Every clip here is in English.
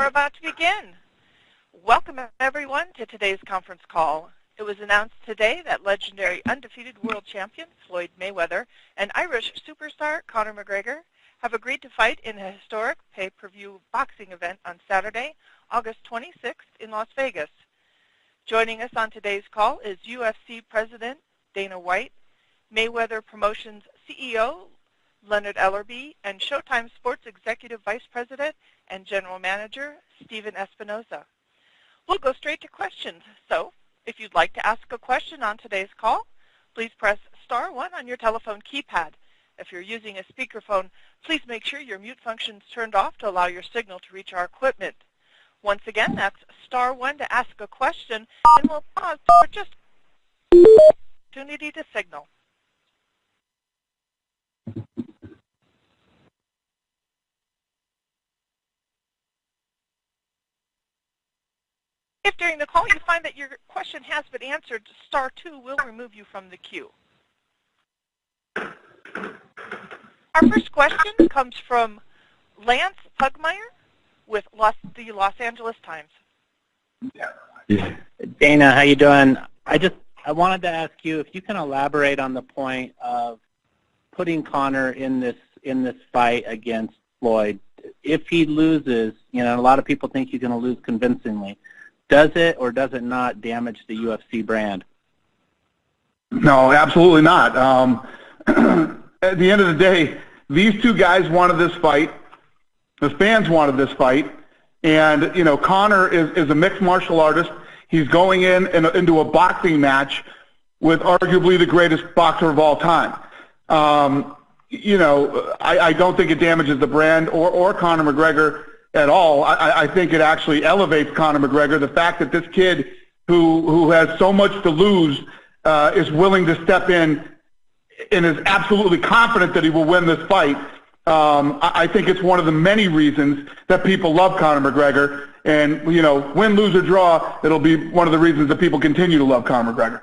We're about to begin. Welcome, everyone, to today's conference call. It was announced today that legendary undefeated world champion Floyd Mayweather and Irish superstar Conor McGregor have agreed to fight in a historic pay-per-view boxing event on Saturday, August 26th in Las Vegas. Joining us on today's call is UFC President Dana White, Mayweather Promotions CEO Leonard Ellerbe, and Showtime Sports Executive Vice President and General Manager Stephen Espinoza. We'll go straight to questions. So, if you'd like to ask a question on today's call, please press star 1 on your telephone keypad. If you're using a speakerphone, please make sure your mute function is turned off to allow your signal to reach our equipment. Once again, that's star 1 to ask a question, and we'll pause for just an opportunity to signal. If during the call you find that your question has been answered, star 2 will remove you from the queue. Our first question comes from Lance Pugmire with the Los Angeles Times. Dana, how you doing? I wanted to ask you if you can elaborate on the point of putting Conor in this fight against Floyd. If he loses, a lot of people think he's going to lose convincingly. Does it or does it not damage the UFC brand? No, absolutely not. At the end of the day, these two guys wanted this fight. The fans wanted this fight. And, Conor is a mixed martial artist. He's going into a boxing match with arguably the greatest boxer of all time. I don't think it damages the brand or Conor McGregor at all. I think it actually elevates Conor McGregor. The fact that this kid who has so much to lose is willing to step in and is absolutely confident that he will win this fight. I think it's one of the many reasons that people love Conor McGregor. And, win, lose, or draw, it'll be one of the reasons that people continue to love Conor McGregor.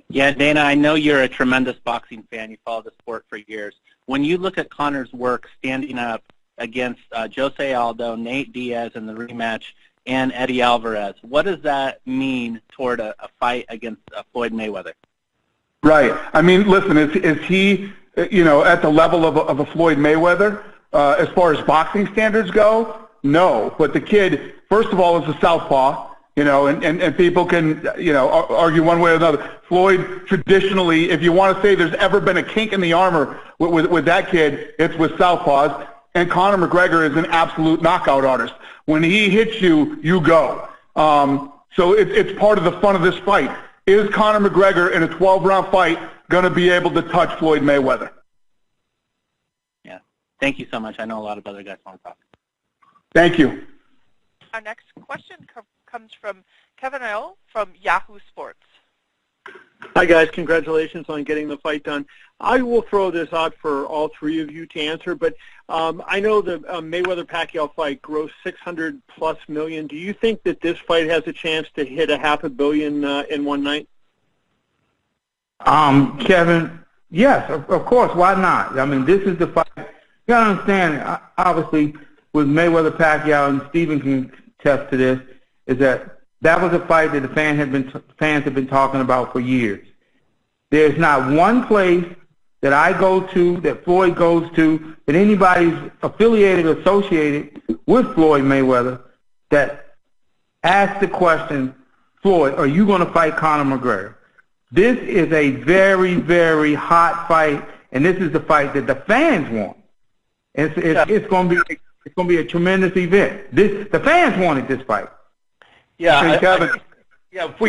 Yeah, Dana, I know you're a tremendous boxing fan. You followed the sport for years. When you look at Conor's work standing up against Jose Aldo, Nate Diaz in the rematch, and Eddie Alvarez, what does that mean toward a fight against Floyd Mayweather? Right. I mean, listen, is he, at the level of a Floyd Mayweather as far as boxing standards go? No. But the kid, first of all, is a southpaw, and people can, argue one way or another. Floyd, traditionally, if you want to say there's ever been a kink in the armor with that kid, it's with southpaws. And Conor McGregor is an absolute knockout artist. When he hits you, you go. So it's part of the fun of this fight. Is Conor McGregor in a 12-round fight going to be able to touch Floyd Mayweather? Yeah. Thank you so much. I know a lot of other guys want to talk. Thank you. Our next question comes from Kevin Earl from Yahoo Sports. Hi, guys. Congratulations on getting the fight done. I will throw this out for all three of you to answer, but I know the Mayweather-Pacquiao fight grossed $600+ million. Do you think that this fight has a chance to hit $500 million in one night? Kevin, yes, of course. Why not? I mean, this is the fight. You got to understand, obviously, with Mayweather-Pacquiao, and Stephen can attest to this, is that was a fight that the fans have been talking about for years. There's not one place that I go to, that Floyd goes to, that anybody's affiliated or associated with Floyd Mayweather that asks the question, Floyd, are you going to fight Conor McGregor? This is a very, very hot fight, and this is the fight that the fans want. It's going to be a tremendous event. The fans wanted this fight. Yeah, Kevin. If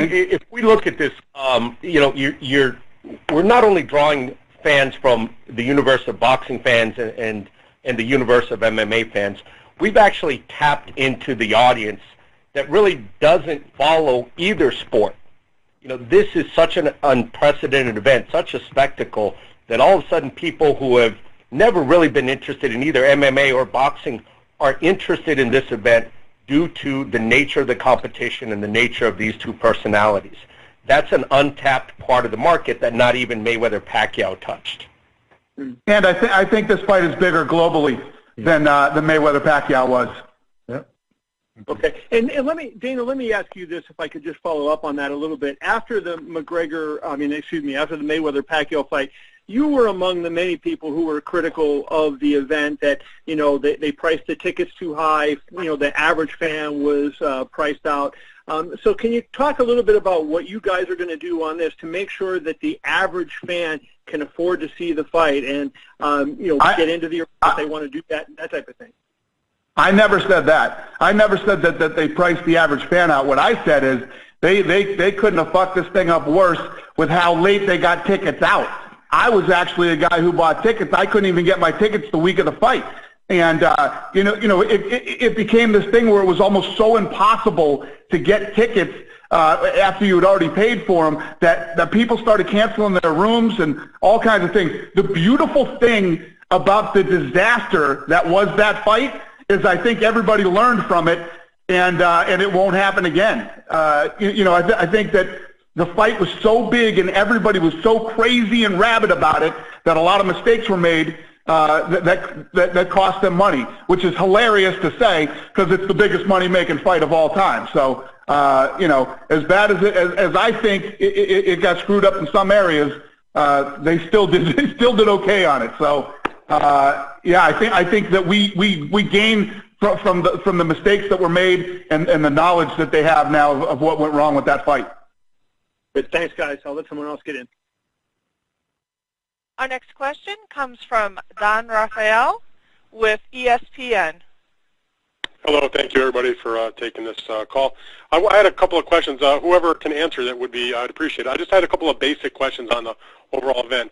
we look at this, we're not only drawing fans from the universe of boxing fans and the universe of MMA fans. We've actually tapped into the audience that really doesn't follow either sport. This is such an unprecedented event, such a spectacle, that all of a sudden people who have never really been interested in either MMA or boxing are interested in this event due to the nature of the competition and the nature of these two personalities. That's an untapped part of the market that not even Mayweather-Pacquiao touched. And I think this fight is bigger globally than the Mayweather-Pacquiao was. Yep. Okay, and Dana, let me ask you this, if I could just follow up on that a little bit. After the after the Mayweather-Pacquiao fight, you were among the many people who were critical of the event, that, you know, they priced the tickets too high, you know, the average fan was priced out. So can you talk a little bit about what you guys are going to do on this to make sure that the average fan can afford to see the fight and, get into the arena if they want to do that type of thing? I never said that. I never said that they priced the average fan out. What I said is they couldn't have fucked this thing up worse with how late they got tickets out. I was actually a guy who bought tickets. I couldn't even get my tickets the week of the fight. And, it became this thing where it was almost so impossible to get tickets after you had already paid for them that people started canceling their rooms and all kinds of things. The beautiful thing about the disaster that was that fight is I think everybody learned from it, and it won't happen again. I think that the fight was so big and everybody was so crazy and rabid about it that a lot of mistakes were made that cost them money, which is hilarious to say because it's the biggest money-making fight of all time. So, as bad as I think it got screwed up in some areas, they still did okay on it. So, I think that we gained from the mistakes that were made and the knowledge that they have now of what went wrong with that fight. But thanks, guys. I'll let someone else get in. Our next question comes from Don Rafael with ESPN. Hello, thank you everybody for taking this call. I had a couple of questions. Whoever can answer that would be, I'd appreciate it. I just had a couple of basic questions on the overall event.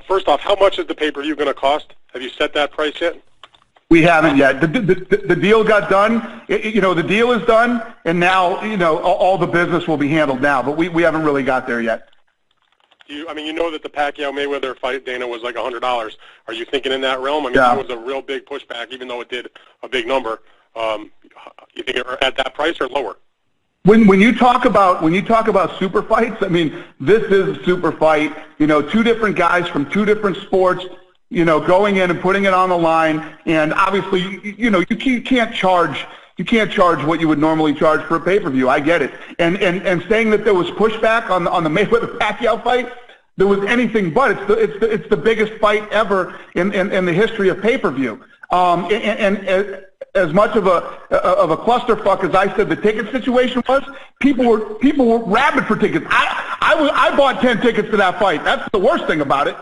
First off, how much is the pay-per-view going to cost? Have you set that price yet? We haven't yet. The deal got done. The deal is done, and now all the business will be handled now. But we haven't really got there yet. You know that the Pacquiao-Mayweather fight, Dana, was like $100. Are you thinking in that realm? Yeah. That was a real big pushback, even though it did a big number. You think it at that price or lower? When you talk about super fights, this is a super fight. Two different guys from two different sports, going in and putting it on the line. And obviously, you can't charge what you would normally charge for a pay-per-view. I get it. And saying that there was pushback on the Mayweather-Pacquiao fight, there was anything but. It's the biggest fight ever in the history of pay-per-view. And as much of a clusterfuck as I said the ticket situation was, people were rabid for tickets. I bought 10 tickets to that fight. That's the worst thing about it.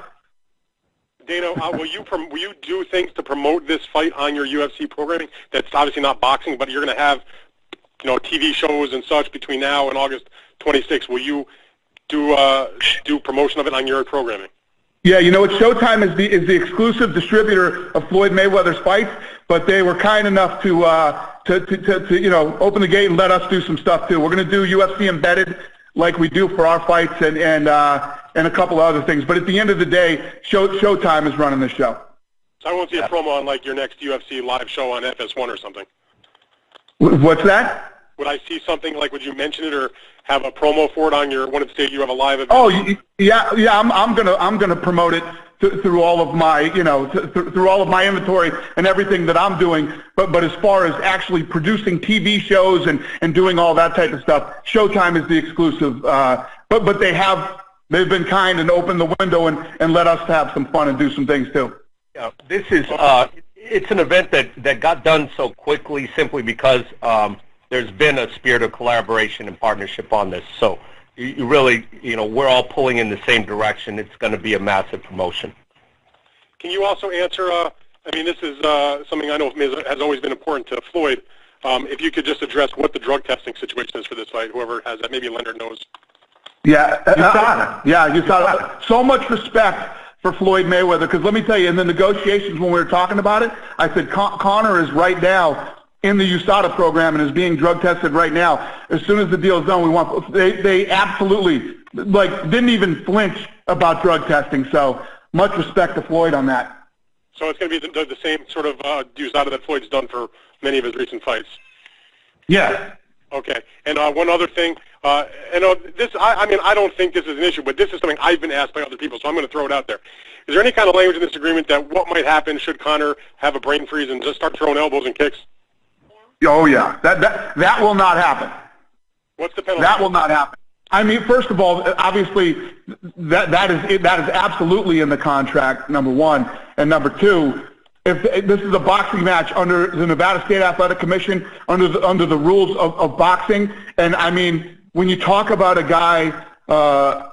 Dana, will you do things to promote this fight on your UFC programming? That's obviously not boxing, but you're going to have, TV shows and such between now and August 26th. Will you do promotion of it on your programming? Yeah, Showtime is the exclusive distributor of Floyd Mayweather's fights, but they were kind enough to open the gate and let us do some stuff too. We're going to do UFC embedded like we do for our fights and a couple of other things. But at the end of the day, Showtime is running the show. So I won't see a promo on like your next UFC live show on FS1 or something. What's that? Would I see something like? Would you mention it or have a promo for it on your one of the state you have a live event? Oh yeah. I'm gonna promote it through all of my through all of my inventory and everything that I'm doing. But as far as actually producing TV shows and doing all that type of stuff, Showtime is the exclusive. But they've been kind and opened the window and let us have some fun and do some things too. Yeah, this is it's an event that got done so quickly simply because there's been a spirit of collaboration and partnership on this. So you really, we're all pulling in the same direction. It's going to be a massive promotion. Can you also answer, this is something I know has always been important to Floyd. If you could just address what the drug testing situation is for this fight, whoever has that, maybe Leonard knows. Yeah, USADA. So much respect for Floyd Mayweather, because let me tell you, in the negotiations when we were talking about it, I said Conor is right now in the USADA program and is being drug tested right now. As soon as the deal is done, they absolutely didn't even flinch about drug testing. So much respect to Floyd on that. So it's going to be the same sort of USADA that Floyd's done for many of his recent fights. Yeah. Okay. And one other thing, I don't think this is an issue, but this is something I've been asked by other people, so I'm going to throw it out there. Is there any kind of language in this agreement that what might happen should Conor have a brain freeze and just start throwing elbows and kicks? Oh yeah, that will not happen. What's the penalty? That will not happen. I mean, first of all, obviously, that is absolutely in the contract. Number one, and number two, if this is a boxing match under the Nevada State Athletic Commission, under the rules of boxing, and I mean, when you talk about a guy of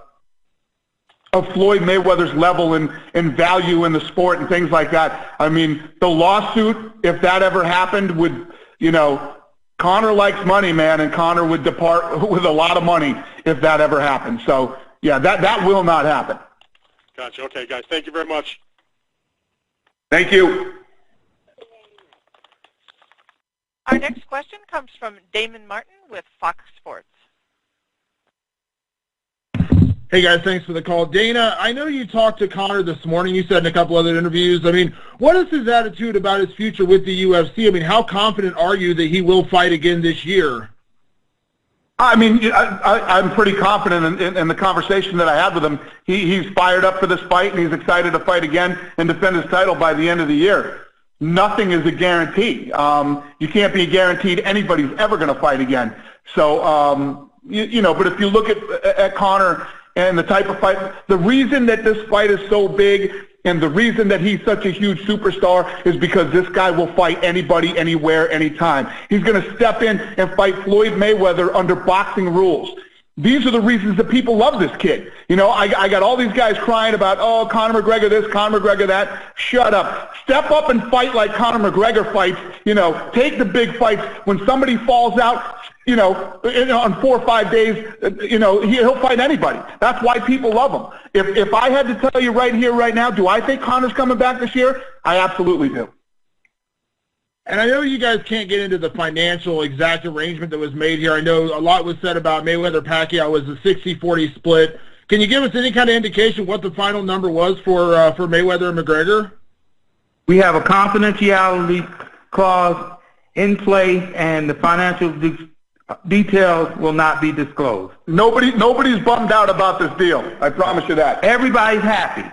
Floyd Mayweather's level and value in the sport and things like that, I mean, the lawsuit, if that ever happened, would, you know, Conor likes money, man, and Conor would depart with a lot of money if that ever happened. So, yeah, that will not happen. Gotcha. Okay, guys. Thank you very much. Thank you. Our next question comes from Damon Martin with Fox Sports. Hey, guys, thanks for the call. Dana, I know you talked to Conor this morning. You said in a couple other interviews. I mean, what is his attitude about his future with the UFC? I mean, how confident are you that he will fight again this year? I mean, I'm pretty confident in the conversation that I had with him. He's fired up for this fight, and he's excited to fight again and defend his title by the end of the year. Nothing is a guarantee. You can't be guaranteed anybody's ever going to fight again. So, you know, but if you look at Conor and the type of fight, the reason that this fight is so big and the reason that he's such a huge superstar is because this guy will fight anybody, anywhere, anytime. He's going to step in and fight Floyd Mayweather under boxing rules. These are the reasons that people love this kid. You know, I got all these guys crying about, oh, Conor McGregor this, Conor McGregor that. Shut up. Step up and fight like Conor McGregor fights. You know, take the big fights. When somebody falls out, you know, on 4 or 5 days, you know, he'll fight anybody. That's why people love him. If I had to tell you right here, right now, do I think Conor's coming back this year? I absolutely do. And I know you guys can't get into the financial exact arrangement that was made here. I know a lot was said about Mayweather-Pacquiao was a 60-40 split. Can you give us any kind of indication what the final number was for Mayweather and McGregor? We have a confidentiality clause in place, and the financial details will not be disclosed. Nobody's bummed out about this deal. I promise you that. Everybody's happy.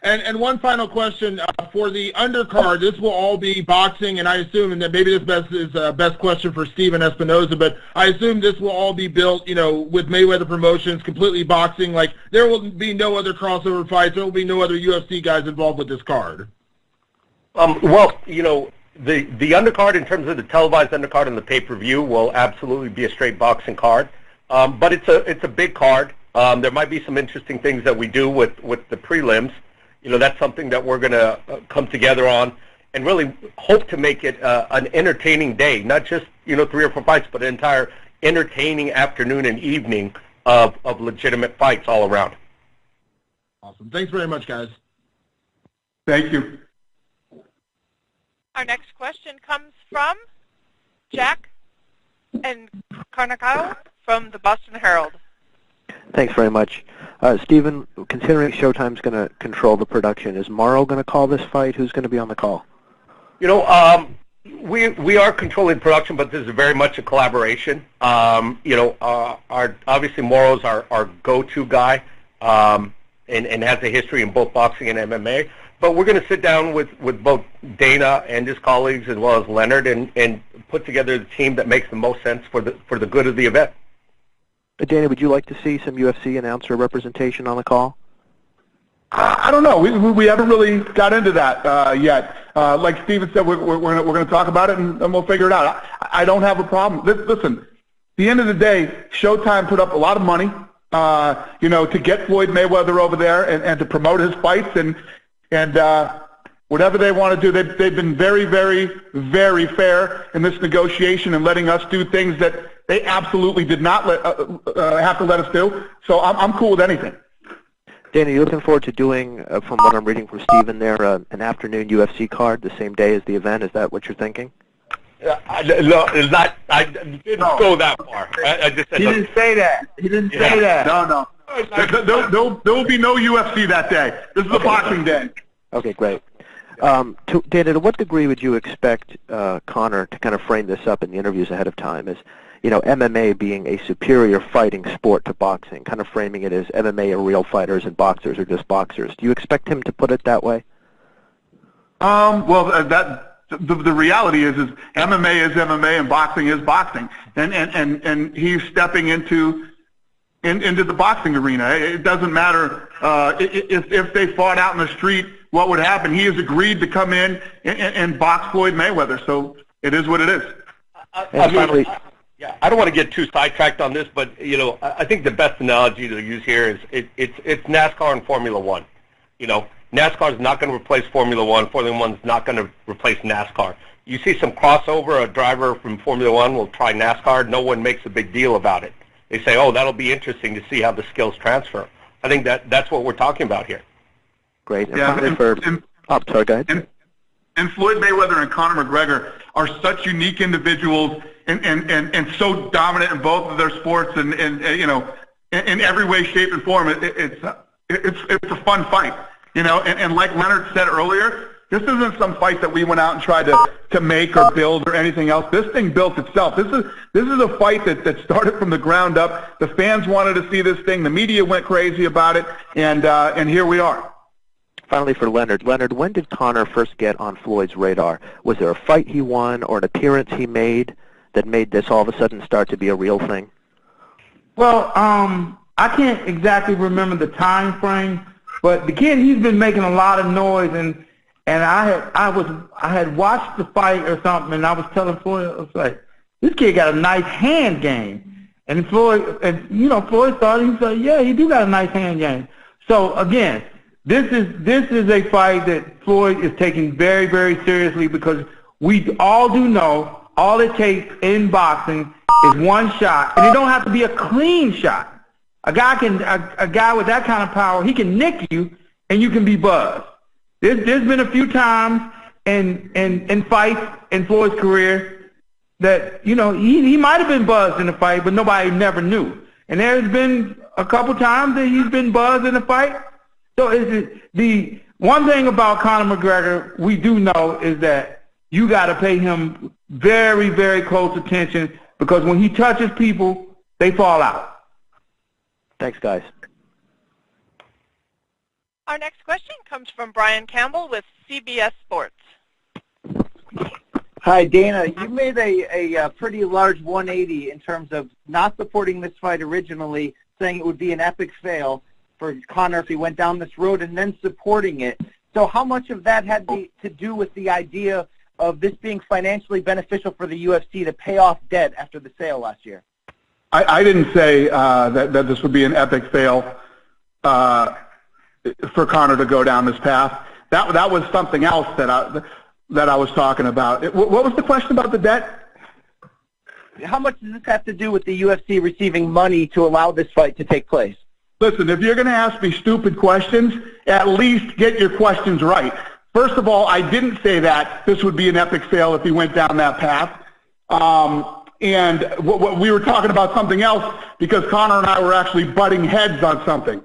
And one final question for the undercard. This will all be boxing, and I assume, and that maybe this is best question for Steven Espinoza, but I assume this will all be built, you know, with Mayweather Promotions, completely boxing. Like, there will be no other crossover fights. There will be no other UFC guys involved with this card. Well, you know, the undercard in terms of the televised undercard and the pay-per-view will absolutely be a straight boxing card. But it's a big card. There might be some interesting things that we do with the prelims. You know, that's something that we're going to come together on and really hope to make it an entertaining day, not just, you know, 3 or 4 fights, but an entire entertaining afternoon and evening of legitimate fights all around. Awesome. Thanks very much, guys. Thank you. Our next question comes from Jack and Carnacao from the Boston Herald. Thanks very much. Steven, considering Showtime's going to control the production, is Morrow going to call this fight? Who's going to be on the call? You know, we are controlling production, but this is very much a collaboration. You know, obviously Morrow's our go-to guy and has a history in both boxing and MMA. But we're going to sit down with both Dana and his colleagues as well as Leonard and put together the team that makes the most sense for the good of the event. Dana, would you like to see some UFC announcer representation on the call? I don't know. We haven't really got into that yet. Like Steven said, we're going to talk about it and we'll figure it out. I don't have a problem. Listen, at the end of the day, Showtime put up a lot of money, you know, to get Floyd Mayweather over there and to promote his fights and whatever they want to do. They've been very, very, very fair in this negotiation and letting us do things that they absolutely did not have to let us do. So I'm cool with anything. Dana, you looking forward to doing, from what I'm reading from Steven there, an afternoon UFC card the same day as the event? Is that what you're thinking? No, it's not. I didn't go that far. I just said he didn't say that. He didn't say that. No. There will be no UFC that day. This is a boxing day. Okay, great. Dana, to what degree would you expect Conor to kind of frame this up in the interviews ahead of time as, you know, MMA being a superior fighting sport to boxing, kind of framing it as MMA are real fighters and boxers are just boxers? Do you expect him to put it that way? Well, the reality is MMA is MMA and boxing is boxing, and he's stepping into the boxing arena. It doesn't matter if they fought out in the street, what would happen. He has agreed to come in and box Floyd Mayweather, so it is what it is. Yeah, I don't want to get too sidetracked on this, but I think the best analogy to use here is it's NASCAR and Formula One. NASCAR is not going to replace Formula One. Formula One is not going to replace NASCAR. You see some crossover. A driver from Formula One will try NASCAR. No one makes a big deal about it. They say, "Oh, that'll be interesting to see how the skills transfer." I think that's what we're talking about here. Great. Yeah, sorry, go ahead. And Floyd Mayweather and Conor McGregor are such unique individuals and so dominant in both of their sports and in every way, shape, and form. It's a fun fight, and like Leonard said earlier, this isn't some fight that we went out and tried to make or build or anything else. This thing built itself. This is a fight that started from the ground up. The fans wanted to see this thing. The media went crazy about it, and here we are. Finally, for Leonard. Leonard, when did Conor first get on Floyd's radar? Was there a fight he won or an appearance he made that made this all of a sudden start to be a real thing? Well, I can't exactly remember the time frame, but the kid, he's been making a lot of noise, and I had watched the fight or something, and I was telling Floyd, I was like, this kid got a nice hand game, and Floyd thought, he said, yeah, he do got a nice hand game. So again, this is a fight that Floyd is taking very, very seriously, because we all do know all it takes in boxing is one shot, and it don't have to be a clean shot. A guy with that kind of power, he can nick you, and you can be buzzed. There's been a few times in fights in Floyd's career that he might have been buzzed in a fight, but nobody never knew. And there's been a couple times that he's been buzzed in a fight. So the one thing about Conor McGregor we do know is that you got to pay him very, very close attention, because when he touches people, they fall out. Thanks, guys. Our next question comes from Brian Campbell with CBS Sports. Hi, Dana. You made a pretty large 180 in terms of not supporting this fight originally, saying it would be an epic fail for Conor if he went down this road, and then supporting it. So how much of that had to do with the idea of this being financially beneficial for the UFC to pay off debt after the sale last year? I didn't say that this would be an epic fail for Conor to go down this path. That was something else that I was talking about. What was the question about the debt? How much does this have to do with the UFC receiving money to allow this fight to take place? Listen, if you're going to ask me stupid questions, at least get your questions right. First of all, I didn't say that this would be an epic fail if he went down that path. And what we were talking about something else, because Conor and I were actually butting heads on something.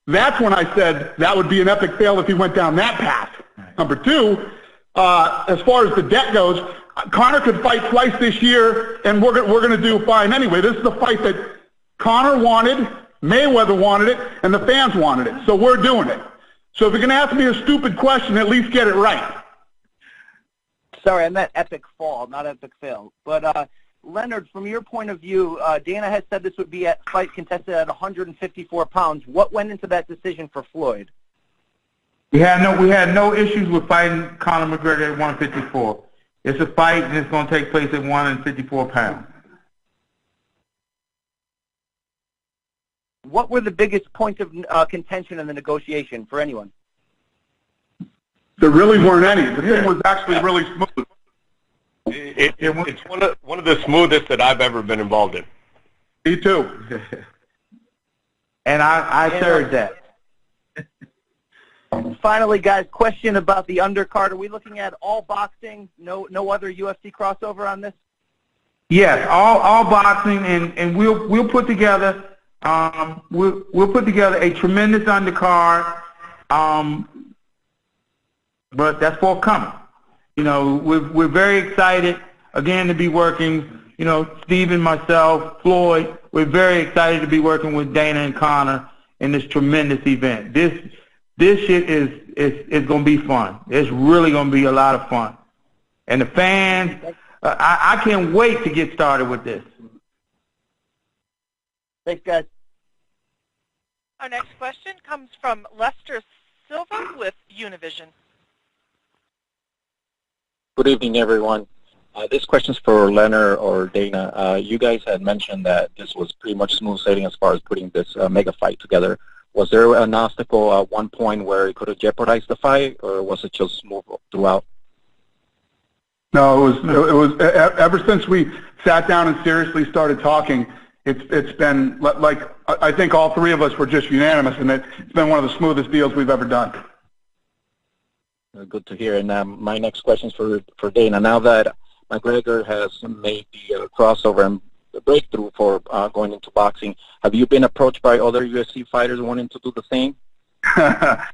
That's when I said that would be an epic fail if he went down that path. Number two, as far as the debt goes, Conor could fight twice this year, and we're going to do fine anyway. This is a fight that Conor wanted, Mayweather wanted it, and the fans wanted it. So we're doing it. So if you're going to ask me a stupid question, at least get it right. Sorry, I meant epic fall, not epic fail. But Leonard, from your point of view, Dana has said this would be a fight contested at 154 pounds. What went into that decision for Floyd? We had no issues with fighting Conor McGregor at 154. It's a fight, and it's going to take place at 154 pounds. What were the biggest points of contention in the negotiation for anyone? There really weren't any. The thing was actually really smooth. It's one of the smoothest that I've ever been involved in. Me too. And I heard that. Finally, guys, question about the undercard. Are we looking at all boxing? No other UFC crossover on this? Yes, all boxing, and we'll put together we'll put together a tremendous undercard. But that's forthcoming. We're very excited again to be working. Steven, myself, Floyd. We're very excited to be working with Dana and Conor in this tremendous event. This shit is going to be fun. It's really going to be a lot of fun. And the fans, I can't wait to get started with this. Thanks, guys. Our next question comes from Lester Silva with Univision. Good evening, everyone. This question's for Leonard or Dana. You guys had mentioned that this was pretty much smooth sailing as far as putting this mega fight together. Was there an obstacle at one point where it could have jeopardized the fight, or was it just smooth throughout? No, it was ever since we sat down and seriously started talking. It's been like I think all three of us were just unanimous, and it's been one of the smoothest deals we've ever done. Good to hear. And my next question is for Dana. Now that McGregor has made the crossover and the breakthrough for going into boxing, have you been approached by other UFC fighters wanting to do the same? Yeah.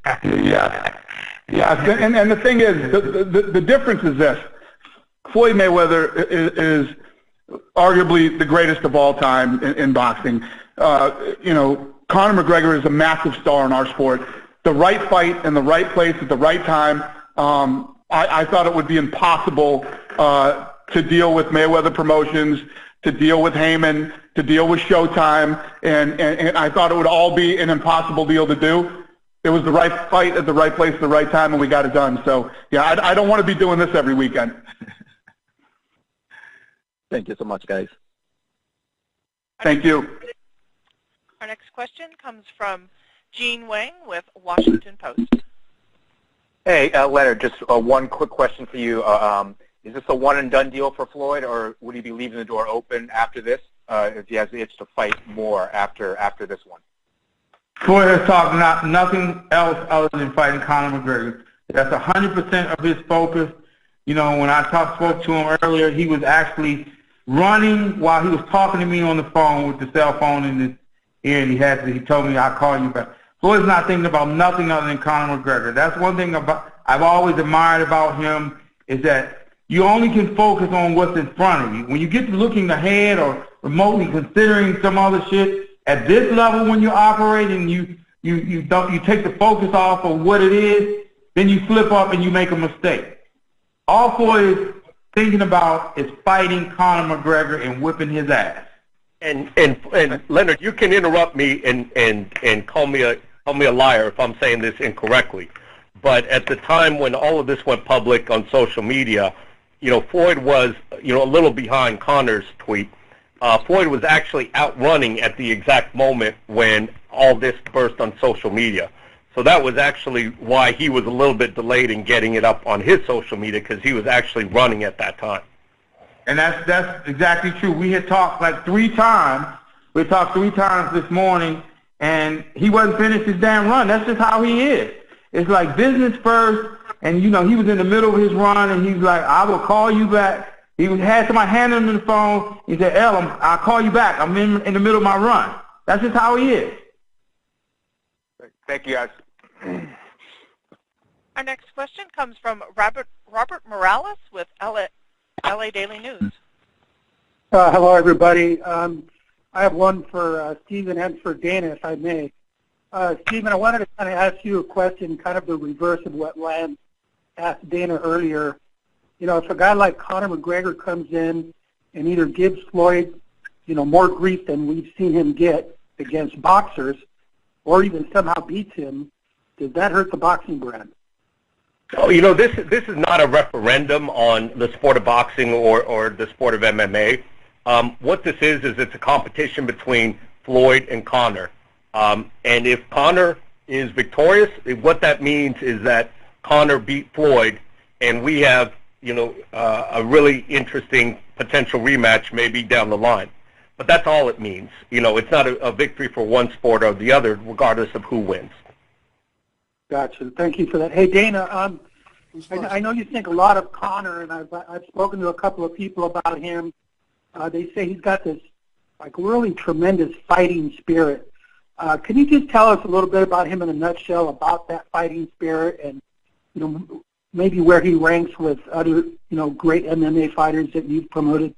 And the thing is, the difference is this. Floyd Mayweather is arguably the greatest of all time in boxing. Conor McGregor is a massive star in our sport. The right fight in the right place at the right time. I thought it would be impossible to deal with Mayweather Promotions, to deal with Heyman, to deal with Showtime, and I thought it would all be an impossible deal to do. It was the right fight at the right place at the right time, and we got it done. So, yeah, I don't want to be doing this every weekend. Thank you so much, guys. Thank you. Our next question comes from Gene Wang with Washington Post. Hey, Leonard, just one quick question for you. Is this a one-and-done deal for Floyd, or would he be leaving the door open after this if he has the itch to fight more after this one? Floyd has talked nothing else other than fighting Conor McGregor. That's 100% of his focus. When I spoke to him earlier, he was actually running while he was talking to me on the phone with the cell phone in his ear, and he told me, I'll call you back. Floyd's not thinking about nothing other than Conor McGregor. That's one thing I've always admired about him, is that you only can focus on what's in front of you. When you get to looking ahead or remotely considering some other shit, at this level when you're operating, you take the focus off of what it is, then you slip up and you make a mistake. All Floyd is thinking about is fighting Conor McGregor and whipping his ass. And Leonard, you can interrupt me and call me a liar if I'm saying this incorrectly. But at the time when all of this went public on social media, Floyd was a little behind Conor's tweet. Floyd was actually outrunning at the exact moment when all this burst on social media. So that was actually why he was a little bit delayed in getting it up on his social media, because he was actually running at that time. And that's exactly true. We had talked like 3 times. We talked 3 times this morning, and he wasn't finished his damn run. That's just how he is. It's like business first, and he was in the middle of his run, and he's like, I will call you back. He had somebody handing him the phone. He said, I'll call you back. I'm in the middle of my run. That's just how he is. Thank you, guys. Our next question comes from Robert Morales with LA Daily News. Hello, everybody. I have one for Stephen and for Dana, if I may. Stephen, I wanted to kind of ask you a question, kind of the reverse of what Lance asked Dana earlier. If a guy like Conor McGregor comes in and either gives Floyd, more grief than we've seen him get against boxers, or even somehow beats him, does that hurt the boxing brand? Oh, this is not a referendum on the sport of boxing or the sport of MMA. What this is it's a competition between Floyd and Conor. And if Conor is victorious, what that means is that Conor beat Floyd, and we have, a really interesting potential rematch maybe down the line. But that's all it means. It's not a victory for one sport or the other, regardless of who wins. Gotcha. Thank you for that. Hey, Dana, I know you think a lot of Conor, and I've spoken to a couple of people about him. They say he's got this really tremendous fighting spirit. Can you just tell us a little bit about him in a nutshell, about that fighting spirit, and maybe where he ranks with other great MMA fighters that you've promoted?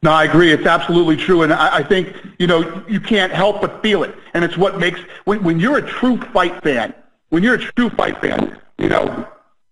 No, I agree. It's absolutely true, and I think you can't help but feel it, and it's what makes when you're a true fight fan. When you're a true fight fan,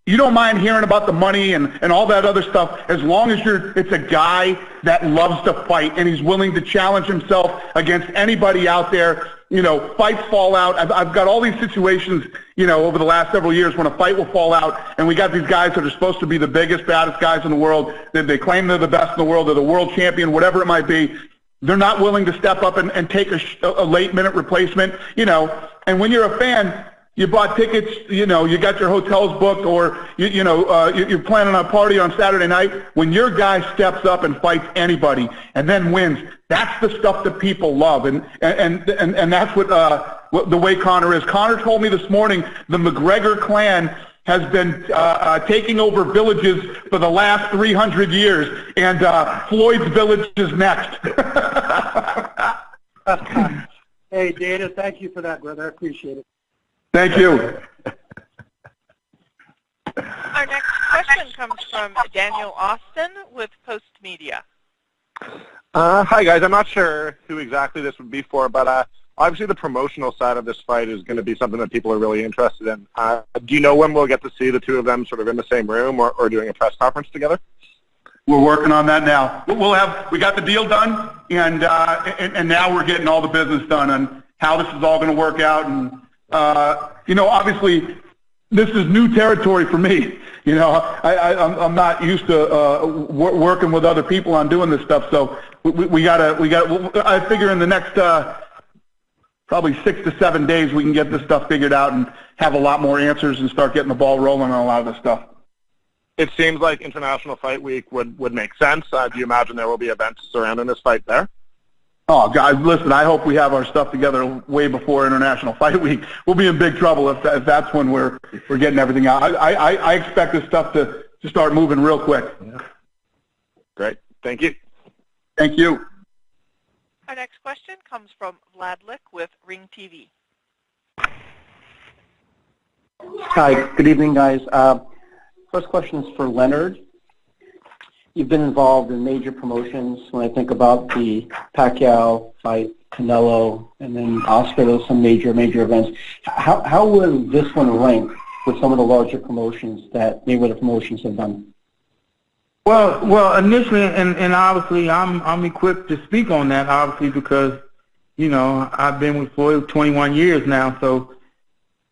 You don't mind hearing about the money and all that other stuff as long as it's a guy that loves to fight and he's willing to challenge himself against anybody out there. You know, fights fall out. I've got all these situations, you know, over the last several years when a fight will fall out, and we got these guys that are supposed to be the biggest, baddest guys in the world. They claim they're the best in the world. They're the world champion, whatever it might be. They're not willing to step up and take a late-minute replacement, you know. And when you're a fan, you bought tickets, you know, you got your hotels booked, or, you're planning a party on Saturday night. When your guy steps up and fights anybody and then wins, that's the stuff that people love. And that's what the way Conor is. Conor told me this morning the McGregor clan has been taking over villages for the last 300 years, and Floyd's village is next. Hey, Dana, thank you for that, brother. I appreciate it. Thank you. Our next question comes from Daniel Austin with Post Media. Hi, guys. I'm not sure who exactly this would be for, but obviously the promotional side of this fight is going to be something that people are really interested in. Do you know when we'll get to see the two of them sort of in the same room or doing a press conference together? We're working on that now. We got the deal done, and now we're getting all the business done on how this is all going to work out. And obviously, this is new territory for me. You know, I'm not used to working with other people on doing this stuff. So we gotta. I figure in the next probably 6 to 7 days we can get this stuff figured out and have a lot more answers and start getting the ball rolling on a lot of this stuff. It seems like International Fight Week would make sense. Do you imagine there will be events surrounding this fight there? Oh, guys, listen, I hope we have our stuff together way before International Fight Week. We'll be in big trouble if that's when we're getting everything out. I expect this stuff to start moving real quick. Yeah. Great. Thank you. Thank you. Our next question comes from Vlad Lick with Ring TV. Hi, good evening, guys. First question is for Leonard. You've been involved in major promotions. When I think about the Pacquiao fight, Canelo, and then Oscar, those some major events. How will this one rank with some of the larger promotions that Mayweather promotions have done? Well, initially, and obviously, I'm equipped to speak on that, obviously, because I've been with Floyd 21 years now. So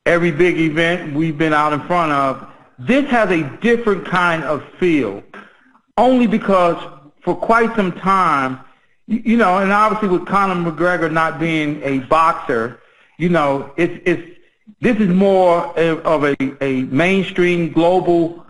every big event we've been out in front of. This has a different kind of feel. Only because for quite some time, and obviously with Conor McGregor not being a boxer, this is more of a mainstream global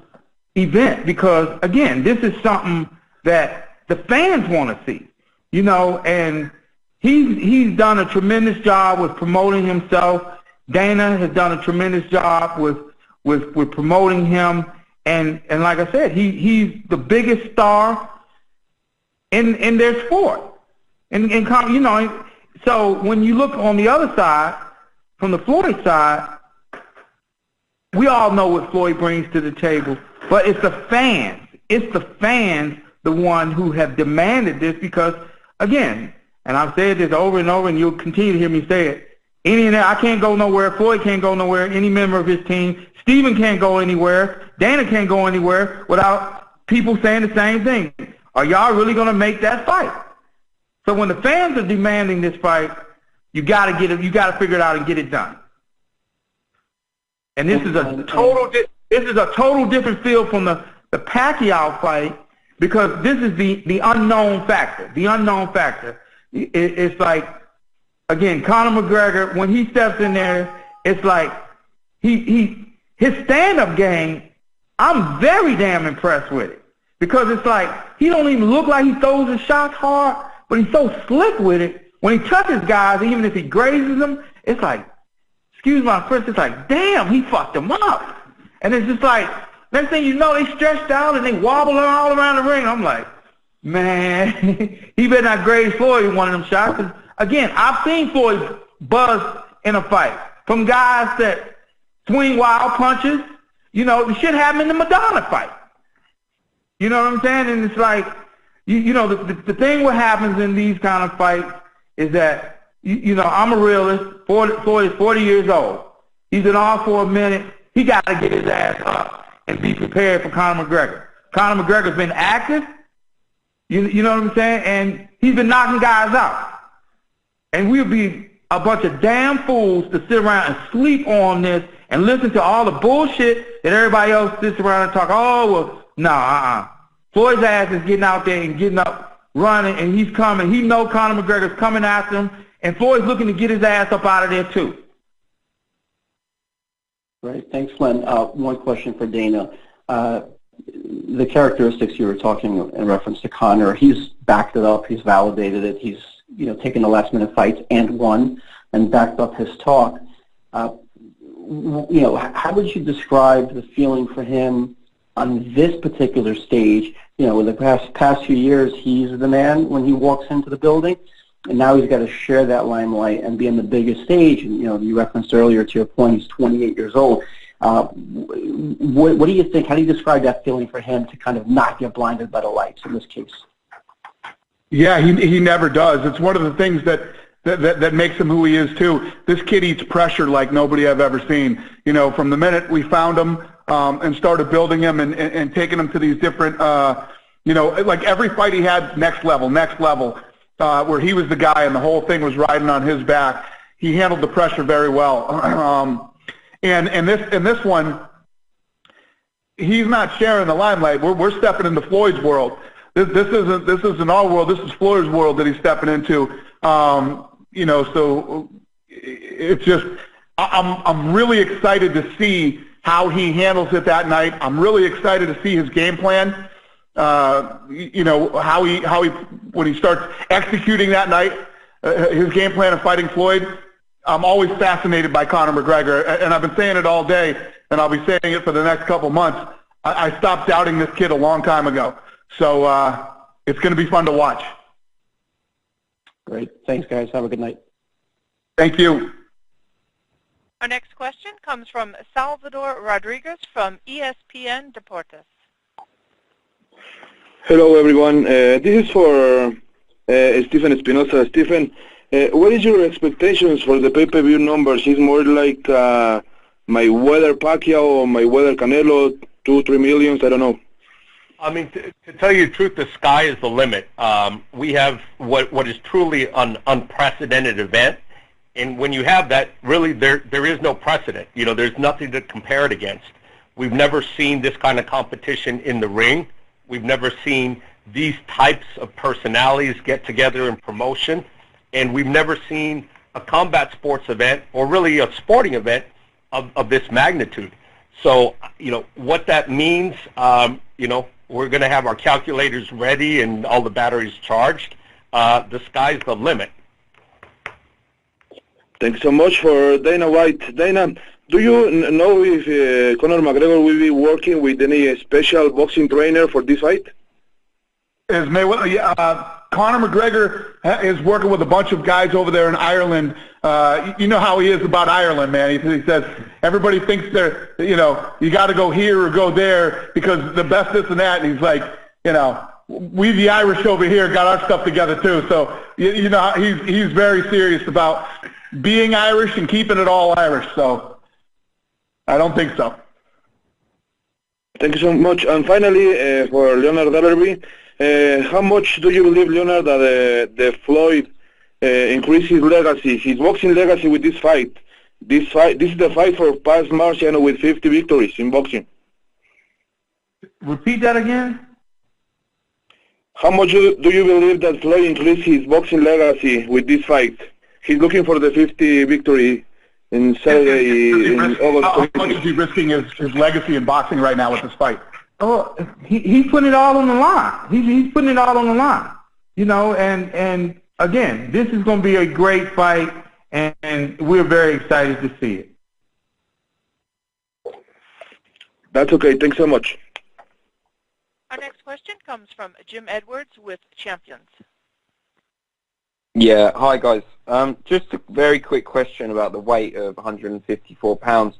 event because, again, this is something that the fans want to see, and he's done a tremendous job with promoting himself. Dana has done a tremendous job with promoting him. And like I said, he's the biggest star in their sport. So when you look on the other side, from the Floyd side, we all know what Floyd brings to the table, but it's the fans. It's the fans, the one who have demanded this because, again, and I've said this over and over, and you'll continue to hear me say it, I can't go nowhere, Floyd can't go nowhere, any member of his team, Stephen can't go anywhere, Dana can't go anywhere without people saying the same thing. Are y'all really going to make that fight? So when the fans are demanding this fight, you got to figure it out and get it done. And this is a total different feel from the Pacquiao fight because this is the unknown factor. The unknown factor. It's like, again, Conor McGregor, when he steps in there, it's like his stand-up game, I'm very damn impressed with it. Because it's like, he don't even look like he throws his shots hard, but he's so slick with it. When he touches guys, even if he grazes them, it's like, excuse my French, it's like, damn, he fucked them up. And it's just like, next thing you know, they stretched out and they wobbling all around the ring. I'm like, man, he better not graze Floyd in one of them shots. 'Cause again, I've seen Floyd buzz in a fight from guys that swing wild punches. The shit happened in the Madonna fight. You know what I'm saying? And it's like, the thing what happens in these kind of fights is that, I'm a realist. Floyd is 40 years old. He's been off for a minute. He got to get his ass up. and be prepared for Conor McGregor. Conor McGregor's been active, you know what I'm saying, and he's been knocking guys out. And we'll be a bunch of damn fools to sit around and sleep on this and listen to all the bullshit that everybody else sits around and talk, oh, well, no, Floyd's ass is getting out there and getting up, running, and he's coming. He knows Conor McGregor's coming after him, and Floyd's looking to get his ass up out of there, too. Right. Thanks, Len. One question for Dana. The characteristics you were talking in reference to Conor, he's backed it up, he's validated it, he's taken the last-minute fights and won and backed up his talk. How would you describe the feeling for him on this particular stage? In the past few years, he's the man when he walks into the building, and now he's got to share that limelight and be on the biggest stage. And you referenced earlier, to your point, he's 28 years old. What do you think? How do you describe that feeling for him to kind of not get blinded by the lights in this case? Yeah, he never does. It's one of the things that makes him who he is too. This kid eats pressure like nobody I've ever seen. From the minute we found him and started building him and taking him to these different, like every fight he had, next level, where he was the guy and the whole thing was riding on his back. He handled the pressure very well. And this one, he's not sharing the limelight. We're stepping into Floyd's world. This isn't our world. This is Floyd's world that he's stepping into. So it's just I'm really excited to see how he handles it that night. I'm really excited to see his game plan. How he when he starts executing that night, his game plan of fighting Floyd. I'm always fascinated by Conor McGregor, and I've been saying it all day, and I'll be saying it for the next couple months. I stopped doubting this kid a long time ago. So it's going to be fun to watch. Great. Thanks, guys. Have a good night. Thank you. Our next question comes from Salvador Rodriguez from ESPN Deportes. Hello, everyone. This is for Stephen Espinosa. Stephen, what is your expectations for the pay-per-view numbers? Is more like Mayweather Pacquiao or Mayweather Canelo, 2-3 millions? I don't know. I mean, to tell you the truth, the sky is the limit. We have what is truly an unprecedented event, and when you have that, really there is no precedent. There's nothing to compare it against. We've never seen this kind of competition in the ring. We've never seen these types of personalities get together in promotion, and we've never seen a combat sports event or really a sporting event of this magnitude. So, what that means, we're going to have our calculators ready and all the batteries charged. The sky's the limit. Thanks so much for Dana White. Dana, do you know if Conor McGregor will be working with any special boxing trainer for this fight? Is Mayweather? Conor McGregor is working with a bunch of guys over there in Ireland. You know how he is about Ireland, man. He says everybody thinks they're, you got to go here or go there because the best this and that. And he's like, we the Irish over here got our stuff together too. So he's very serious about being Irish and keeping it all Irish. So I don't think so. Thank you so much. And finally, for Leonard Darby. How much do you believe, Leonard, that the Floyd increase his legacy, his boxing legacy with this fight? This is the fight for Paz Marciano with 50 victories in boxing. Repeat that again. How much do you believe that Floyd increased his boxing legacy with this fight? He's looking for the 50 victory in Saturday in August. How much is he risking his legacy in boxing right now with this fight? Oh, he's putting it all on the line. He's putting it all on the line. And again, this is going to be a great fight, and we're very excited to see it. That's okay. Thanks so much. Our next question comes from Jim Edwards with Champions. Yeah, hi guys. Just a very quick question about the weight of 154 pounds.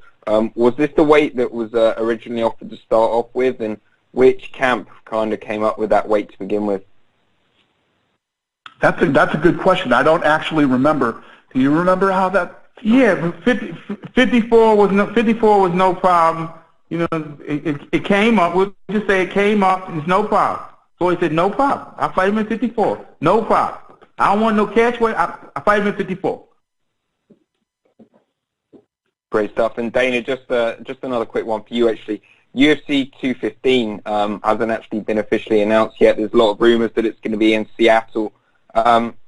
Was this the weight that was originally offered to start off with, and which camp kind of came up with that weight to begin with? That's a good question. I don't actually remember. Do you remember how that? Yeah, 54 was no problem. You know, it came up. We'll just say it came up. It's no problem. Floyd said, no problem. I'll fight him in 54. No problem. I don't want no catch weight. I fight him in 54. Great stuff. And Dana, just another quick one for you, actually. UFC 215 hasn't actually been officially announced yet. There's a lot of rumors that it's going to be in Seattle.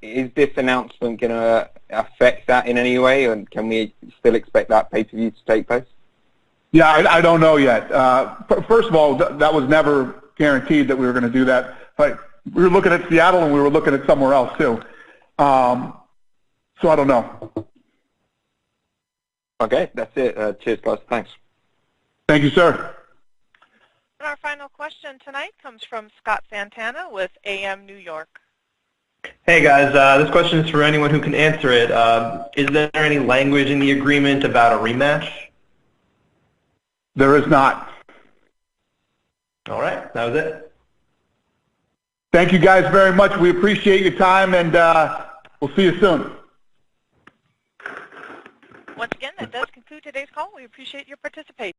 Is this announcement going to affect that in any way, and can we still expect that pay-per-view to take place? Yeah, I don't know yet. First of all, that was never guaranteed that we were going to do that. Like, we were looking at Seattle and we were looking at somewhere else too. So I don't know. Okay, that's it. Cheers, guys. Thanks. Thank you, sir. And our final question tonight comes from Scott Santana with AM New York. Hey guys, this question is for anyone who can answer it. Is there any language in the agreement about a rematch? There is not. All right, that was it. Thank you guys very much. We appreciate your time, and we'll see you soon. Once again, that does conclude today's call. We appreciate your participation.